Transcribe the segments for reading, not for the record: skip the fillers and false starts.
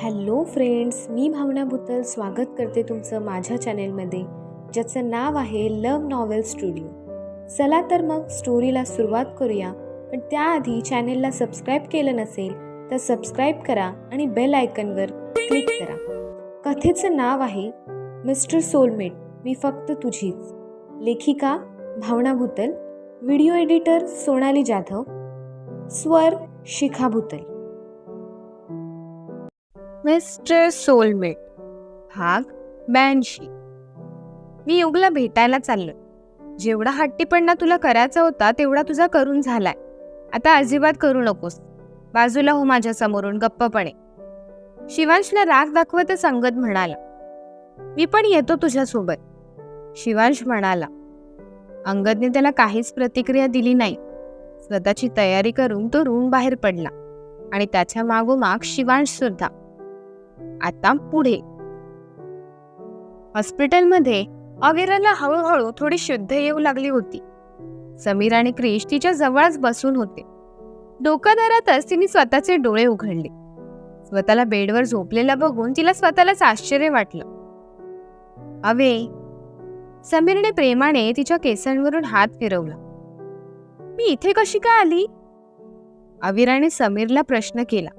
Hello friends, मी भावना भुतल स्वागत करते तुमचं माझ्या चॅनेलमध्ये, ज्याचं नाव आहे लव्ह नॉवेल स्टुडिओ. चला तर मग स्टोरीला सुरुवात करूया. पण त्याआधी चॅनेलला सबस्क्राईब केलं नसेल तर सबस्क्राईब करा आणि बेल आयकनवर क्लिक करा. कथेचं नाव आहे मिस्टर सोलमेट, मी फक्त तुझीच. लेखिका भावना भुतल, व्हिडिओ एडिटर सोनाली जाधव, स्वर शिखा भुतल. मिस्टर सोलमेट भाग 82. मी युगला भेटायला चाललोय. जेवढा हट्टीपणा तुला करायचा होता तेवढा तुझा करून झालाय. आता अजिबात करू नकोस. बाजूला हो माझ्या समोरून गप्पपणे. शिवांशला राग दाखवतच अंगद म्हणाला. मी पण येतो तुझ्यासोबत, शिवांश म्हणाला. अंगदने त्याला काहीच प्रतिक्रिया दिली नाही. स्वतःची तयारी करून तो रूम बाहेर पडला आणि त्याच्या मागोमाग शिवांश सुद्धा. आता पुढे हॉस्पिटलमध्ये अविराला हळूहळू थोडी शुद्ध येऊ लागली होती. समीर आणि क्रिश तिच्या जवळच बसून होते. डोकादारातच तिने स्वतःचे डोळे उघडले. स्वतःला बेडवर झोपलेला बघून तिला स्वतःलाच आश्चर्य वाटलं. अवे, समीरने प्रेमाने तिच्या केसांवरून हात फिरवला. मी इथे कशी काय आली? अविराने समीरला प्रश्न केला.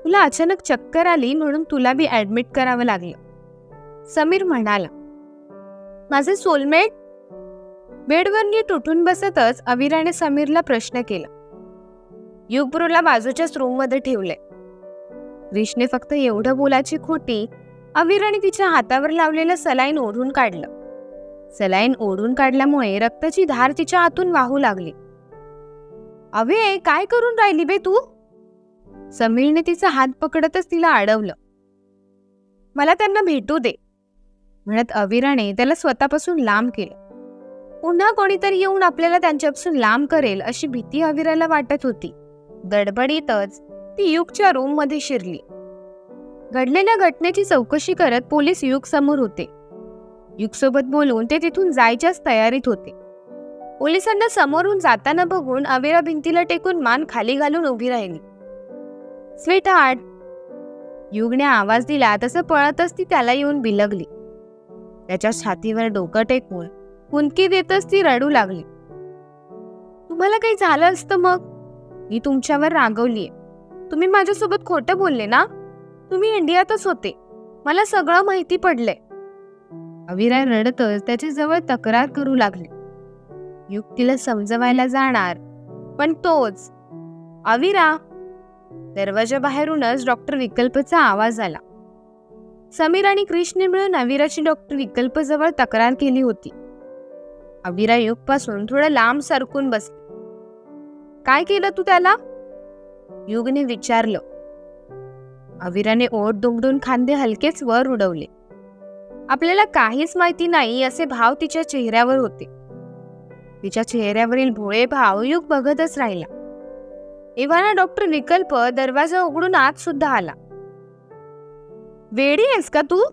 तुला अचानक चक्कर आली म्हणून तुला बी ऍडमिट करावं लागलं, समीर म्हणाला. माझे सोलमेट? बेडवर नीट उठून बसतच अविराने समीरला प्रश्न केला. युगब्रूला बाजूच्याच रूममध्ये ठेवलंय. क्रिशने फक्त एवढं बोलायची खोटी अविराने तिच्या हातावर लावलेलं सलाईन ओढून काढलं. सलाईन ओढून काढल्यामुळे रक्ताची धार तिच्या हातून वाहू लागली. अवे, काय करून राहिली बे तू? समीरने तिचा हात पकडतच तिला अडवलं. मला त्यांना भेटू दे, म्हणत अविराने त्याला स्वतःपासून लांब केलं. पुन्हा कोणीतरी येऊन आपल्याला त्यांच्यापासून लांब करेल अशी भीती अविराला वाटत होती. गडबडीतच ती युगच्या रूम मध्ये शिरली. घडलेल्या घटनेची चौकशी करत पोलीस युग समोर होते. युग सोबत बोलून ते तिथून जायच्याच तयारीत होते. पोलिसांना समोरून जाताना बघून अविरा भिंतीला टेकून मान खाली घालून उभी राहिली. स्वीट हार्ट, युगने आवाज दिला तसं पळतच ती त्याला येऊन बिलगली. त्याच्या छातीवर डोकं टेकून हुंदकी देतच ती रडू लागली. तुम्हाला काही झालं असतं मग? मी तुमच्यावर रागवलीये. तुम्ही माझ्यासोबत खोटं बोलले ना? तुम्ही इंडियातच होते, मला सगळं माहिती पडलंय. अविरा रडतच त्याच्या जवळ तक्रार करू लागली. युग तिला समजवायला जाणार पण तोच. अविरा! दरवाजा बाहेरूनच डॉक्टर विकल्पचा आवाज आला. समीर आणि क्रिशने मिळून अविराची डॉक्टर विकल्प जवळ तक्रार केली होती. अविरा युग पासून थोडं लांब सरकून बसली. काय केलं तू त्याला? युगने विचारलं. अविराने ओठ दुमडून खांदे हलकेच वर उडवले. आपल्याला काहीच माहिती नाही असे भाव तिच्या चेहऱ्यावर होते. तिच्या चेहऱ्यावरील भोळे भाव युग बघतच राहिला. एव्हाना डॉक्टर विकल्प दरवाजा उघडून आत सुद्धा आला. वेडी आहेस का तू?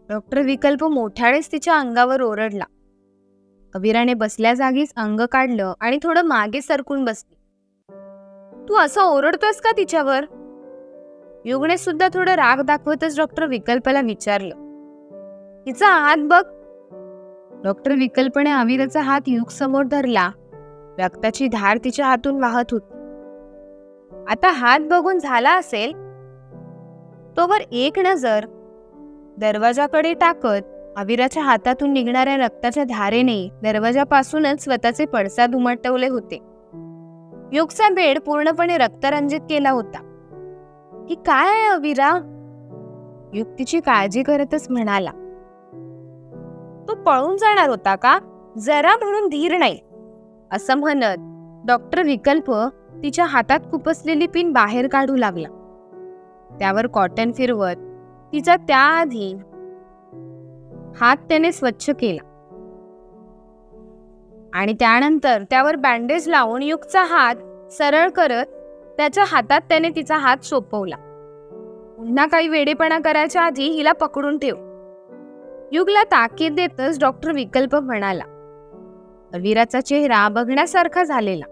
डॉक्टर विकल्प मोठ्यानेच तिच्या अंगावर ओरडला. अविराने बसल्या जागीच अंग काढलं आणि थोडं मागे सरकून बसली. तू असं ओरडतोस का तिच्यावर? युगने सुद्धा थोडं राग दाखवतच डॉक्टर विकल्पला विचारलं. तिचा हात बघ. डॉक्टर विकल्पने अविराचा हात युग समोर धरला. रक्ताची धार तिच्या हातून वाहत होती. आता हात बघून झाला असेल. तोवर एक नजर दरवाजाकडे टाकत अविराच्या हातातून निघणाऱ्या रक्ताच्या धारेने दरवाजापासूनच स्वतःचे पडसाद उमटवले होते. युगचा बेड पूर्णपणे रक्तरंजित केला होता. ही काय आहे अविरा? युग तिची काळजी करतच म्हणाला. तू पळून जाणार होता का? जरा म्हणून धीर नाही, असं म्हणत डॉक्टर विकल्प तिच्या हातात खुपसलेली पिन बाहेर काढू लागला. त्यावर कॉटन फिरवत तिचा त्याआधी हात त्याने स्वच्छ केला आणि त्यानंतर त्यावर बँडेज लावून युगचा हात सरळ करत त्याच्या हातात त्याने तिचा हात सोपवला. पुन्हा काही वेडेपणा करायच्या आधी हिला पकडून ठेव, युगला ताकीद देतच डॉक्टर विकल्प म्हणाला. अविराचा चेहरा बघण्यासारखा झालेला.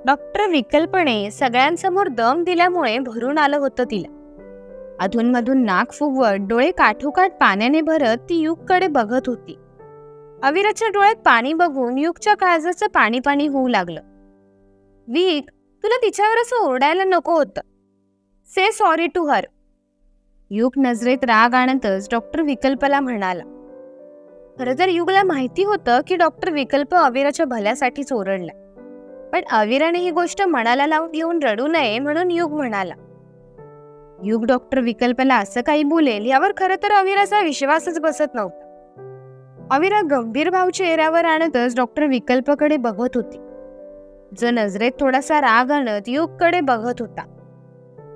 डॉक्टर विकल्पने सगळ्यांसमोर दम दिल्यामुळे भरून आलं होतं तिला. अधूनमधून नाक फुगवत डोळे काठोकाठ पाण्याने भरत ती युगकडे बघत होती. अविराच्या डोळ्यात पाणी बघून युगच्या काळजाचं पाणी पाणी होऊ लागलं. विक, तुला तिच्यावर असं ओरडायला नको होतं. से सॉरी टू हर. युग नजरेत राग आणतच डॉक्टर विकल्पला म्हणाला. खरं तर युगला माहिती होतं की डॉक्टर विकल्प अविराच्या भल्यासाठीच ओरडला, पण अविराने ही गोष्ट मनाला लावून घेऊन रडू नये म्हणून युग म्हणाला. युग डॉक्टर विकल्पला असं काही बोलेल यावर खरं तर अविराचा विश्वासच बसत नव्हता. अविरा गंभीर भाव चेहऱ्यावर आणतच डॉक्टर विकल्पकडे बघत होती, जो नजरेत थोडासा राग आणत युगकडे बघत होता.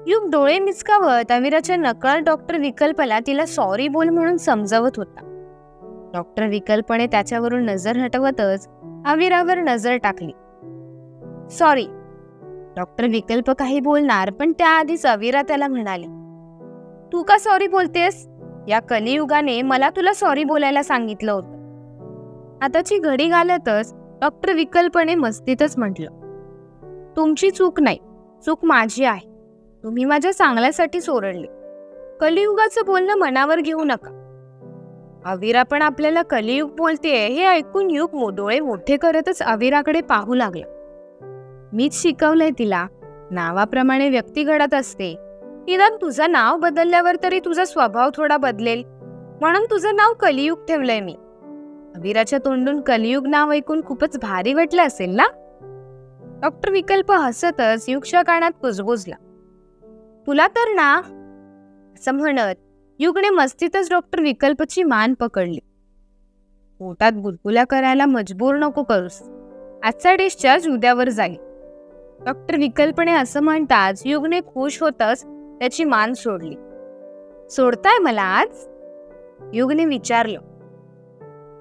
युग डोळे मिचकावत अविराच्या नकळत डॉक्टर विकल्पला तिला सॉरी बोल म्हणून समजावत होता. डॉक्टर विकल्पने त्याच्यावरून नजर हटवतच अविरावर नजर टाकली. सॉरी. डॉक्टर विकल्प काही बोलणार, पण त्याआधीच अविरा त्याला म्हणाली, तू का सॉरी बोलतेस? या कलियुगाने मला तुला सॉरी बोलायला सांगितलं होतं. आताची घडी घालतच डॉक्टर विकल्पने मस्तीतच म्हटलं, तुमची चूक नाही, चूक माझी आहे. तुम्ही माझ्या चांगल्यासाठी सोडले. कलियुगाचं बोलणं मनावर घेऊ नका. अविरा पण आपल्याला कलियुग बोलतेय हे ऐकून युग डोळे मोठे करतच अविराकडे पाहू लागला. मीच शिकवलंय तिला, नावाप्रमाणे व्यक्ती घडत असते. निदान तुझं नाव बदलल्यावर तरी तुझा स्वभाव थोडा बदलेल, म्हणून तुझं नाव कलियुग ठेवलंय मी. अविराच्या तोंडून कलियुग नाव ऐकून खूपच भारी वाटलं असेल ना? डॉक्टर विकल्प हसतच युगच्या कानात कुजबुजला. तुला तर ना, असं म्हणत युगने मस्तीतच डॉक्टर विकल्पची मान पकडली. पोटात गुदगुल्या करायला मजबूर नको करूस. आजचा डिस्चार्ज उद्यावर जाईल. डॉक्टर विकल्पने असं म्हणताच युगने खुश होतच त्याची मान सोडली. सोडताय मला आज? युगने विचारलं.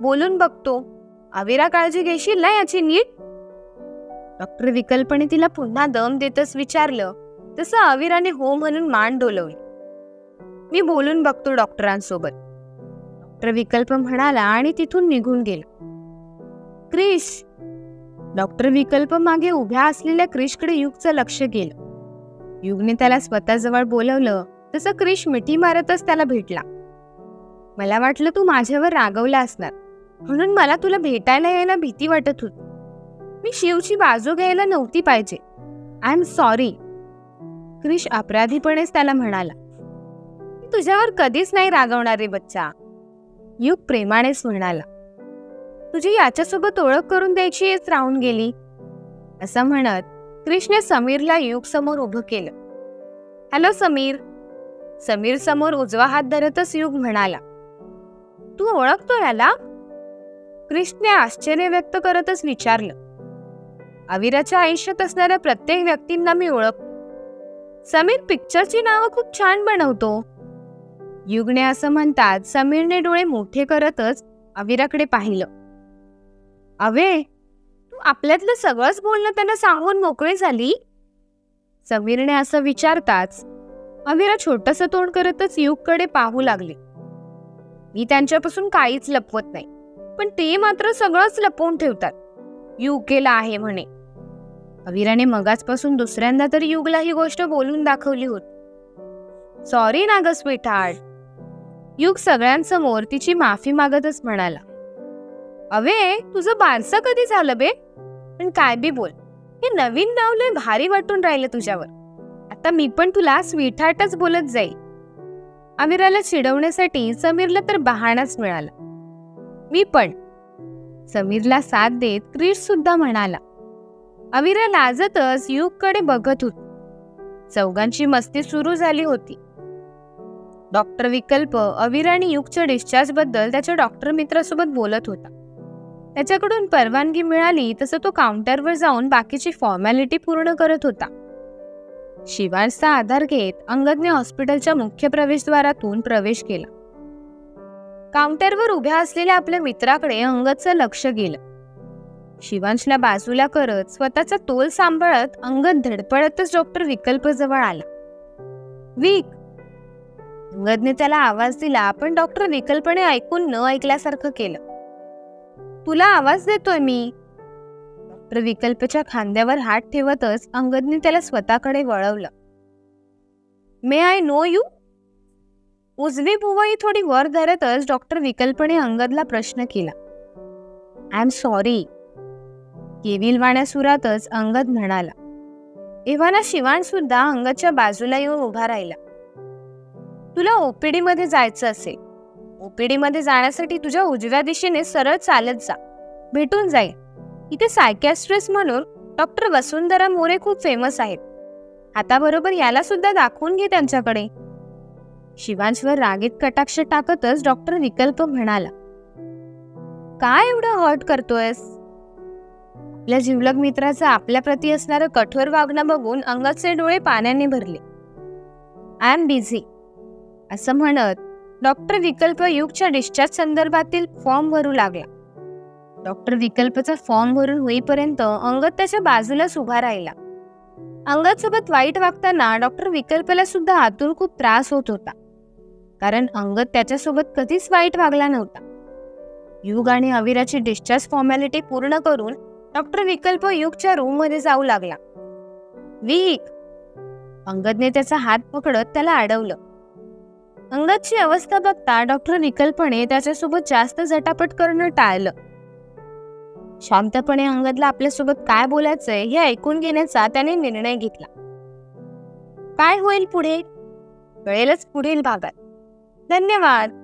बोलून बघतो. अविरा काळजी घेशील ना याची नीट? डॉक्टर विकल्पने तिला पुन्हा दम देतच विचारलं, तसं अविराने हो म्हणून मान डोलवली. मी बोलून बघतो डॉक्टरांसोबत. डॉक्टर विकल्प म्हणाला आणि तिथून निघून गेला. क्रिश. डॉक्टर विकल्प मागे उभ्या असलेल्या क्रिशकडे युगचं लक्ष गेलं. युगने त्याला स्वतःजवळ बोलवलं तसं क्रिश मिठी मारतच त्याला भेटला. मला वाटलं तू माझ्यावर रागवला असणार, म्हणून मला तुला भेटायला यायला भीती वाटत होती. मी शिवची बाजू घ्यायला नव्हती पाहिजे. I am sorry. क्रिश अपराधीपणेच त्याला म्हणाला. तुझ्यावर कधीच नाही रागवणार रे बच्चा. युग प्रेमानेच म्हणाला. तुझी याच्यासोबत ओळख करून द्यायचीच राहून गेली. असं म्हणत क्रिशने समीरला युग समोर उभं केलं. हॅलो समीर. समीर समोर उजवा हात धरतच युग म्हणाला. तू ओळखतो याला? क्रिशने आश्चर्य व्यक्त करतच विचारलं. अविराच्या आयुष्यात असणाऱ्या प्रत्येक व्यक्तींना मी ओळखतो. समीर पिक्चरची नावं खूप छान बनवतो. युगने असं म्हणतात समीरने डोळे मोठे करतच अविराकडे पाहिलं. अवे, तू आपल्यातलं सगळंच बोलणं त्यांना सांगून मोकळी झाली? समीरने असं विचारताच अविरा छोटंसं तोंड करतच युगकडे पाहू लागले. मी त्यांच्यापासून काहीच लपवत नाही, पण ते मात्र सगळंच लपवून ठेवतात. युग केला आहे म्हणे. अविराने मगाचपासून दुसऱ्यांदा तरी युगला ही गोष्ट बोलून दाखवली होती. सॉरी ना ग स्वीटहार्ट. युग सगळ्यांसमोर तिची माफी मागतच म्हणाला. अवे, तुझं बारसं कधी झालं बे? पण काय बी बोल, हे नवीन नाव लय भारी वाटून राहिलं तुझ्यावर. आता मी पण तुला स्वीटहार्टच बोलत जाईल. अविराला चिडवण्यासाठी समीरला तर बहाणाच मिळाला. मी पण. समीरला साथ देत क्रिश सुद्धा म्हणाला. अविरा लाजतच युगकडे बघत होती. चौघांची मस्ती सुरू झाली होती. डॉक्टर विकल्प अविरा आणि युगच्या डिस्चार्ज बद्दल त्याच्या डॉक्टर मित्रासोबत बोलत होता. त्याच्याकडून परवानगी मिळाली तसं तो काउंटरवर जाऊन बाकीची फॉर्मॅलिटी पूर्ण करत होता. शिवांशचा आधार घेत अंगदने हॉस्पिटलच्या मुख्य प्रवेशद्वारातून प्रवेश केला. काउंटरवर उभ्या असलेल्या आपल्या मित्राकडे अंगदचं लक्ष गेलं. शिवांशला बाजूला करत स्वतःचा तोल सांभाळत अंगद धडपडतच डॉक्टर विकल्प जवळ आला. विक. अंगदने त्याला आवाज दिला, पण डॉक्टर विकल्पने ऐकून न ऐकल्यासारखं केलं. तुला आवाज देतोय मी. डॉक्टर विकल्पच्या खांद्यावर हात ठेवतच अंगदने त्याला स्वतःकडे वळवलं. मे आय नो यू? उजवी भुवई थोडी वर धरतच डॉक्टर विकल्पने अंगदला प्रश्न केला. I am sorry. केविलवाण्या सुरातच अंगद म्हणाला. एव्हाना शिवान सुद्धा अंगदच्या बाजूला येऊन उभा राहिला. तुला ओपीडी मध्ये जायचं असेल, ओपीडी मध्ये जाण्यासाठी तुझ्या उजव्या दिशेने सरळ चालत जा, भेटून जाईल. इथे सायकॅस्ट्रिस्ट म्हणून डॉक्टर वसुंधरा मोरे खूप फेमस आहेत. हाताबरोबर याला सुद्धा दाखवून घे त्यांच्याकडे. शिवांशवर रागीत कटाक्ष टाकतच डॉक्टर विकल्प म्हणाला. काय एवढं हर्ट करतोयस? आपल्या जिवलग मित्राचं आपल्याप्रती असणारं कठोर वागणं बघून अंगदचे डोळे पाण्याने भरले. आय एम बिझी असं म्हणत डॉक्टर विकल्प युगच्या डिस्चार्ज संदर्भातील फॉर्म भरू लागला. डॉक्टर विकल्पचा फॉर्म भरून होईपर्यंत अंगद त्याच्या बाजूलाच उभा राहिला. अंगद सोबत वाईट वागताना डॉक्टर विकल्पला सुद्धा आतून खूप त्रास होत होता, कारण अंगद त्याच्यासोबत कधीच वाईट वागला नव्हता. युग आणि अविराची डिस्चार्ज फॉर्मॅलिटी पूर्ण करून डॉक्टर विकल्प युगच्या रूम मध्ये जाऊ लागला. विक! अंगदने त्याचा हात पकडत त्याला अडवलं. अंगदची अवस्था बघता डॉक्टर विकल्पने त्याच्यासोबत जास्त झटापट करणं टाळलं. शांतपणे अंगदला आपल्यासोबत काय बोलायचंय हे ऐकून घेण्याचा त्याने निर्णय घेतला. काय होईल पुढे कळेलच पुढील भागात. धन्यवाद.